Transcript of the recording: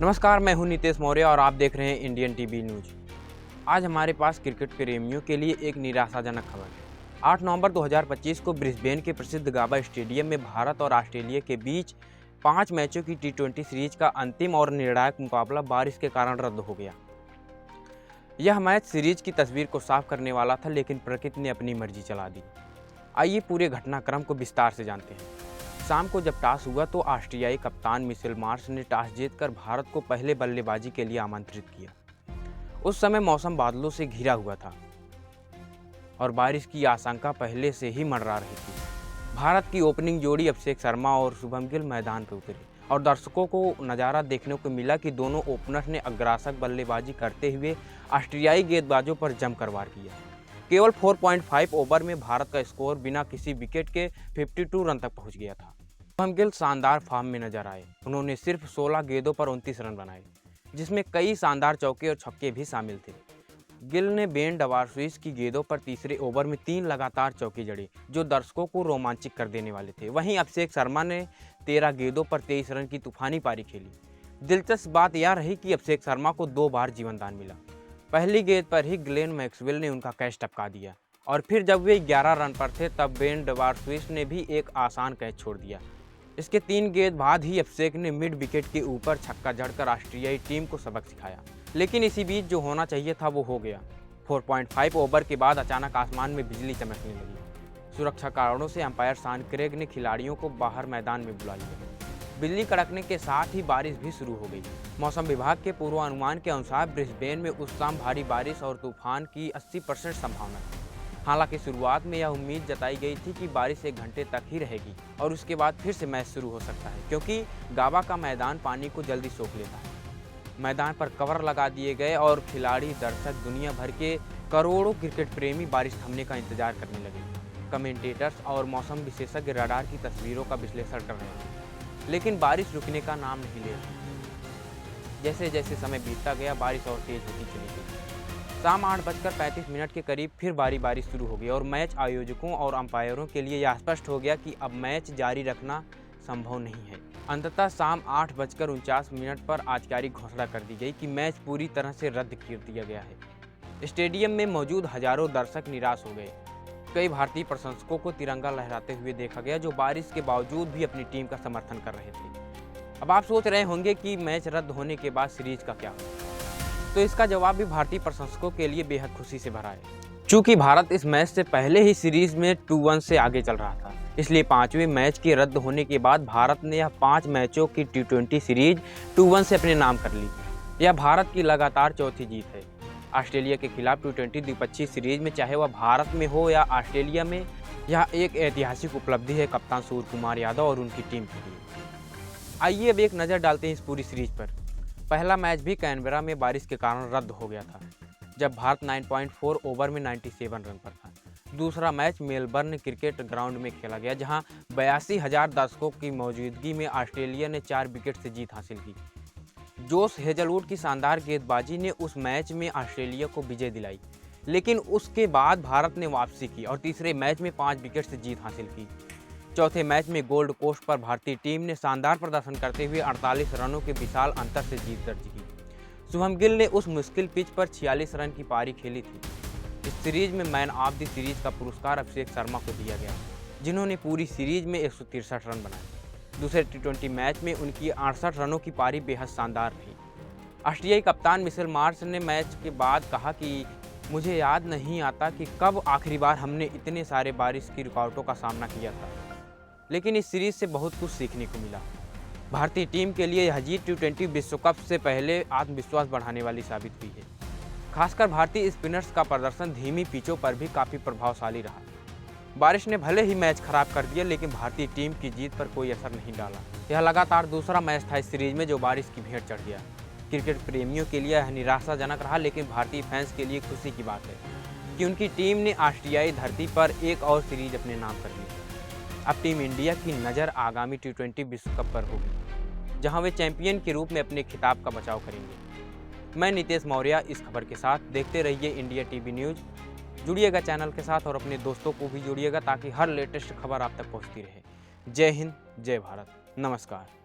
नमस्कार, मैं हूं नितेश मौर्य और आप देख रहे हैं इंडियन टीवी न्यूज। आज हमारे पास क्रिकेट प्रेमियों के लिए एक निराशाजनक खबर है। 8 नवंबर 2025 को ब्रिस्बेन के प्रसिद्ध गाबा स्टेडियम में भारत और ऑस्ट्रेलिया के बीच 5 मैचों की T20 सीरीज का अंतिम और निर्णायक मुकाबला बारिश के कारण रद्द हो गया। यह मैच सीरीज की तस्वीर को साफ करने वाला था, लेकिन प्रकृति ने अपनी मर्जी चला दी। आइए पूरे घटनाक्रम को विस्तार से जानते हैं। शाम को जब टॉस हुआ तो ऑस्ट्रेलियाई कप्तान मिशेल मार्श ने टॉस जीतकर भारत को पहले बल्लेबाजी के लिए आमंत्रित किया। उस समय मौसम बादलों से घिरा हुआ था और बारिश की आशंका पहले से ही मंडरा रही थी। भारत की ओपनिंग जोड़ी अभिषेक शर्मा और शुभम गिल मैदान पर उतरे और दर्शकों को नज़ारा देखने को मिला कि दोनों ओपनर्स ने अग्रासक बल्लेबाजी करते हुए ऑस्ट्रेलियाई गेंदबाजों पर जमकर वार किया। केवल 4.5 ओवर में भारत का स्कोर बिना किसी विकेट के 52 रन तक पहुंच गया था। शुभम गिल शानदार फॉर्म में नजर आए। उन्होंने सिर्फ 16 गेंदों पर 29 रन बनाए, जिसमें कई शानदार चौके और छक्के भी शामिल थे। गिल ने बेन डवार्शिस की गेंदों पर तीसरे ओवर में 3 लगातार चौके जड़े, जो दर्शकों को रोमांचित कर देने वाले थे। वहीं अभिषेक शर्मा ने 13 गेंदों पर 23 रन की तूफानी पारी खेली। दिलचस्प बात यह रही कि अभिषेक शर्मा को 2 बार जीवनदान मिला। पहली गेंद पर ही ग्लेन मैक्सवेल ने उनका कैच टपका दिया और फिर जब वे 11 रन पर थे तब बेन डवार्शिस ने भी एक आसान कैच छोड़ दिया। इसके 3 गेंद बाद ही अभिषेक ने मिड विकेट के ऊपर छक्का जड़कर ऑस्ट्रेलियाई टीम को सबक सिखाया। लेकिन इसी बीच जो होना चाहिए था वो हो गया। 4.5 ओवर के बाद अचानक आसमान में बिजली चमकने लगी। सुरक्षा कारणों से अंपायर सान क्रेग ने खिलाड़ियों को बाहर मैदान में बुला लिया। बिजली कड़कने के साथ ही बारिश भी शुरू हो गई। मौसम विभाग के पूर्वानुमान के अनुसार ब्रिस्बेन में उस शाम भारी बारिश और तूफान की 80% संभावना है। हालांकि शुरुआत में यह उम्मीद जताई गई थी कि बारिश 1 घंटे तक ही रहेगी और उसके बाद फिर से मैच शुरू हो सकता है, क्योंकि गाबा का मैदान पानी को जल्दी सोख लेता है। मैदान पर कवर लगा दिए गए और खिलाड़ी, दर्शक, दुनिया भर के करोड़ों क्रिकेट प्रेमी बारिश थमने का इंतजार करने लगे। कमेंटेटर्स और मौसम विशेषज्ञ रडार की तस्वीरों का विश्लेषण कर रहे हैं, लेकिन बारिश रुकने का नाम नहीं ले रही। जैसे जैसे समय बीतता गया बारिश और तेज होती चली गई। शाम 8:35 के करीब फिर बारिश शुरू हो गई और मैच आयोजकों और अंपायरों के लिए यह स्पष्ट हो गया कि अब मैच जारी रखना संभव नहीं है। अंततः शाम 8:49 पर आधिकारिक घोषणा कर दी गई कि मैच पूरी तरह से रद्द कर दिया गया है। स्टेडियम में मौजूद हजारों दर्शक निराश हो गए। कई भारतीय प्रशंसकों को तिरंगा लहराते हुए देखा गया, जो बारिश के बावजूद भी अपनी टीम का समर्थन कर रहे थे। अब आप सोच रहे होंगे कि मैच रद्द होने के बाद सीरीज का क्या होगा, तो इसका जवाब भी भारतीय प्रशंसकों के लिए बेहद खुशी से भरा है। चूंकि भारत इस मैच से पहले ही सीरीज में 2-1 से आगे चल रहा था, इसलिए 5वें मैच के रद्द होने के बाद भारत ने यह 5 मैचों की T20 सीरीज 2-1 से अपने नाम कर ली। यह भारत की लगातार चौथी जीत है ऑस्ट्रेलिया के खिलाफ T20 द्विपक्षीय सीरीज में, चाहे वह भारत में हो या ऑस्ट्रेलिया में। यह एक ऐतिहासिक उपलब्धि है कप्तान सूर्यकुमार यादव और उनकी टीम के लिए। आइए अब एक नज़र डालते हैं इस पूरी सीरीज पर। पहला मैच भी कैनबरा में बारिश के कारण रद्द हो गया था, जब भारत 9.4 ओवर में 97 रन पर था। दूसरा मैच मेलबर्न क्रिकेट ग्राउंड में खेला गया, जहां 82,000 दर्शकों की मौजूदगी में ऑस्ट्रेलिया ने 4 विकेट से जीत हासिल की। जोश हेजलवुड की शानदार गेंदबाजी ने उस मैच में ऑस्ट्रेलिया को विजय दिलाई, लेकिन उसके बाद भारत ने वापसी की और तीसरे मैच में 5 विकेट से जीत हासिल की। चौथे मैच में गोल्ड कोस्ट पर भारतीय टीम ने शानदार प्रदर्शन करते हुए 48 रनों के विशाल अंतर से जीत दर्ज की। शुभम गिल ने उस मुश्किल पिच पर 46 रन की पारी खेली थी। इस सीरीज में मैन ऑफ द सीरीज का पुरस्कार अभिषेक शर्मा को दिया गया, जिन्होंने पूरी सीरीज में 163 रन बनाए। दूसरे T20 मैच में उनकी 68 रनों की पारी बेहद शानदार थी। ऑस्ट्रेलियाई कप्तान मिशेल मार्श ने मैच के बाद कहा कि मुझे याद नहीं आता कि कब आखिरी बार हमने इतने सारे बारिश की रुकावटों का सामना किया था, लेकिन इस सीरीज से बहुत कुछ सीखने को मिला। भारतीय टीम के लिए यह जीत T20 विश्व कप से पहले आत्मविश्वास बढ़ाने वाली साबित हुई है। खासकर भारतीय स्पिनर्स का प्रदर्शन धीमी पिचों पर भी काफ़ी प्रभावशाली रहा। बारिश ने भले ही मैच खराब कर दिया, लेकिन भारतीय टीम की जीत पर कोई असर नहीं डाला। यह लगातार दूसरा मैच था इस सीरीज में जो बारिश की भेंट चढ़ गया। क्रिकेट प्रेमियों के लिए यह निराशाजनक रहा, लेकिन भारतीय फैंस के लिए खुशी की बात है कि उनकी टीम ने ऑस्ट्रेलियाई धरती पर एक और सीरीज अपने नाम कर ली। अब टीम इंडिया की नज़र आगामी T20 विश्व कप पर होगी, जहां वे चैंपियन के रूप में अपने खिताब का बचाव करेंगे। मैं नितेश मौर्य इस खबर के साथ। देखते रहिए इंडिया टीवी न्यूज़। जुड़िएगा चैनल के साथ और अपने दोस्तों को भी जोड़िएगा, ताकि हर लेटेस्ट खबर आप तक पहुंचती रहे। जय हिंद, जय भारत, नमस्कार।